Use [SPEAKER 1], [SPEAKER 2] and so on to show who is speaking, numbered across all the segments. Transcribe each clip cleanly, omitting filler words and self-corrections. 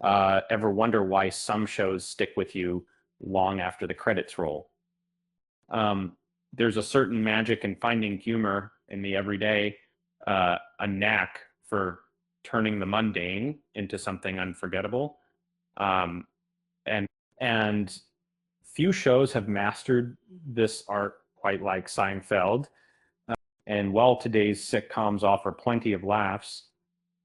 [SPEAKER 1] Ever wonder why some shows stick with you long after the credits roll? Um, there's a certain magic in finding humor in the everyday, a knack for turning the mundane into something unforgettable. Um, and and few shows have mastered this art quite like Seinfeld. And while today's sitcoms offer plenty of laughs,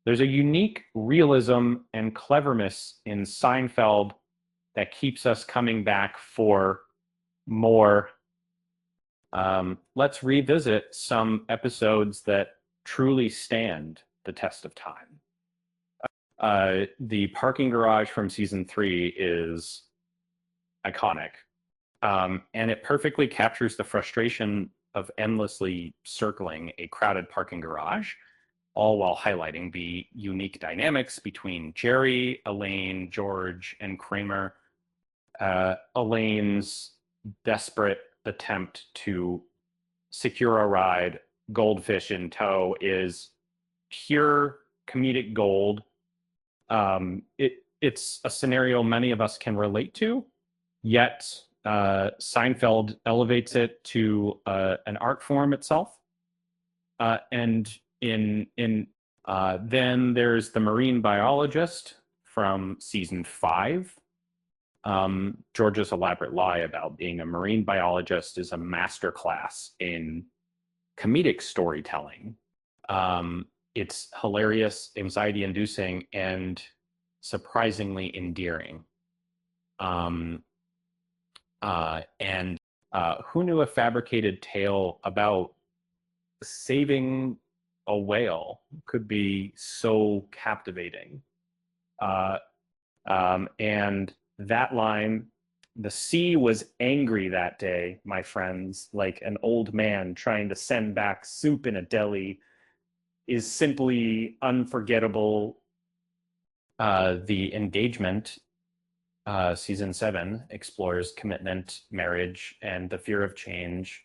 [SPEAKER 1] there's a unique realism and cleverness in Seinfeld that keeps us coming back for more. Let's revisit some episodes that truly stand the test of time. The parking garage from season 3 is iconic, and it perfectly captures the frustration of endlessly circling a crowded parking garage, all while highlighting the unique dynamics between Jerry, Elaine, George, and Kramer. Elaine's desperate attempt to secure a ride, goldfish in tow, is pure comedic gold. It's a scenario many of us can relate to, yet Seinfeld elevates it to an art form itself. And in then there's the marine biologist from season 5. George's elaborate lie about being a marine biologist is a masterclass in comedic storytelling. It's hilarious, anxiety inducing, and surprisingly endearing. Um, and Who knew a fabricated tale about saving a whale could be so captivating? Uh, and that line, the sea was angry that day, my friends, like an old man trying to send back soup in a deli, is simply unforgettable. The engagement, season 7, explores commitment, marriage, and the fear of change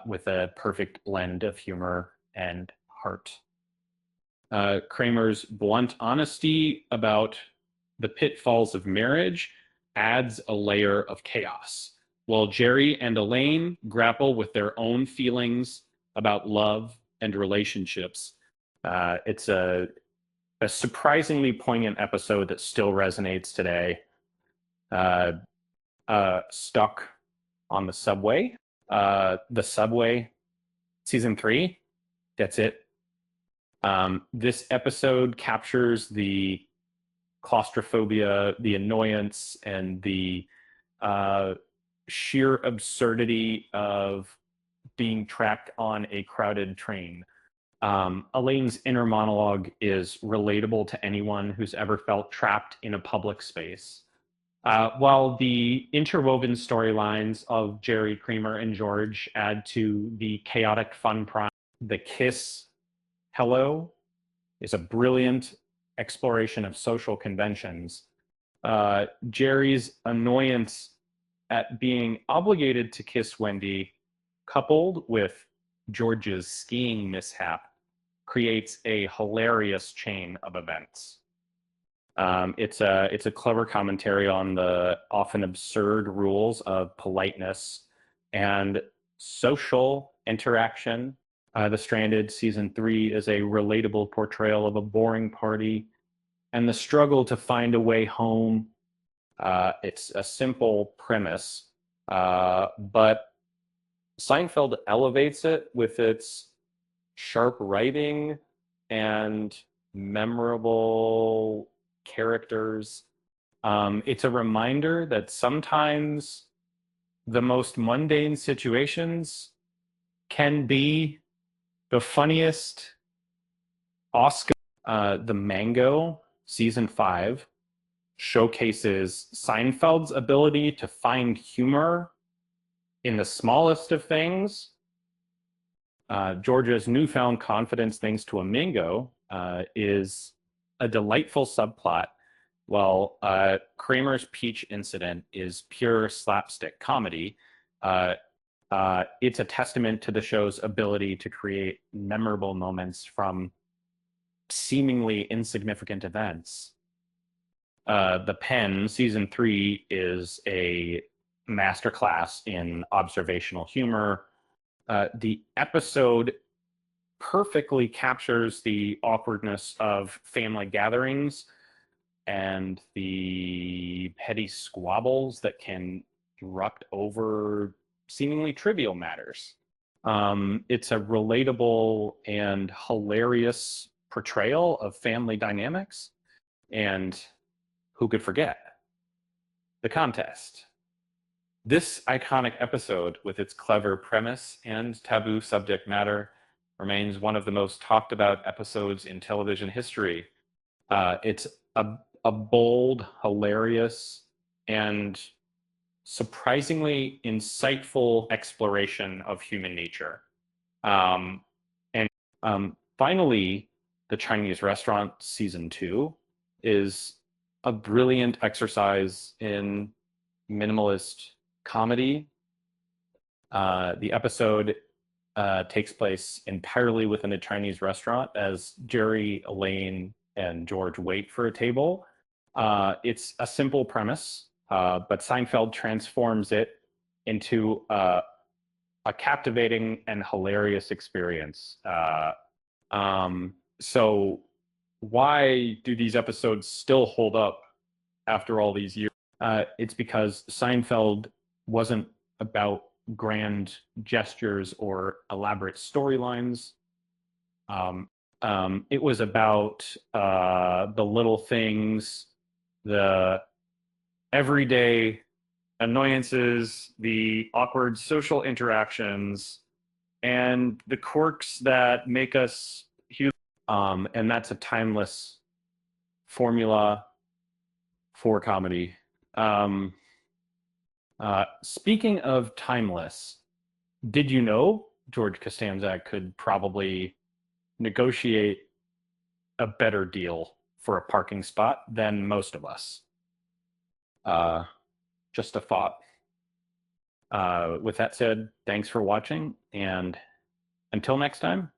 [SPEAKER 1] with a perfect blend of humor and heart. Kramer's blunt honesty about the pitfalls of marriage adds a layer of chaos, while Jerry and Elaine grapple with their own feelings about love and relationships. It's a surprisingly poignant episode that still resonates today. Uh, Stuck on the subway, season 3. That's it. This episode captures the claustrophobia, the annoyance, and the uh, sheer absurdity of being trapped on a crowded train. Elaine's inner monologue is relatable to anyone who's ever felt trapped in a public space. While the interwoven storylines of Jerry, Kramer, and George add to the chaotic fun prime, the kiss hello is a brilliant exploration of social conventions. Jerry's annoyance at being obligated to kiss Wendy, coupled with George's skiing mishap, creates a hilarious chain of events. It's a clever commentary on the often absurd rules of politeness and social interaction. The Stranded season 3 is a relatable portrayal of a boring party and the struggle to find a way home. It's a simple premise, but Seinfeld elevates it with its sharp writing and memorable characters. It's a reminder that sometimes the most mundane situations can be the funniest. Oscar, the Mango, season 5, showcases Seinfeld's ability to find humor in the smallest of things. Georgia's newfound confidence, thanks to a mango, is a delightful subplot, while Kramer's peach incident is pure slapstick comedy. Uh, it's a testament to the show's ability to create memorable moments from seemingly insignificant events. The Pen season 3 is a masterclass in observational humor. The episode perfectly captures the awkwardness of family gatherings and the petty squabbles that can erupt over seemingly trivial matters. It's a relatable and hilarious portrayal of family dynamics. And who could forget the contest? This iconic episode, with its clever premise and taboo subject matter, remains one of the most talked about episodes in television history. It's a bold, hilarious, and surprisingly insightful exploration of human nature. And finally, the Chinese Restaurant season 2 is a brilliant exercise in minimalist comedy. The episode takes place entirely within a Chinese restaurant as Jerry, Elaine, and George wait for a table. It's a simple premise, but Seinfeld transforms it into a captivating and hilarious experience. So, why do these episodes still hold up after all these years? It's because Seinfeld wasn't about grand gestures or elaborate storylines. It was about the little things, the everyday annoyances, the awkward social interactions, and the quirks that make us human. And that's a timeless formula for comedy. Um, Speaking of timeless, did you know George Costanza could probably negotiate a better deal for a parking spot than most of us? Uh, just a thought. With that said, thanks for watching, and until next time.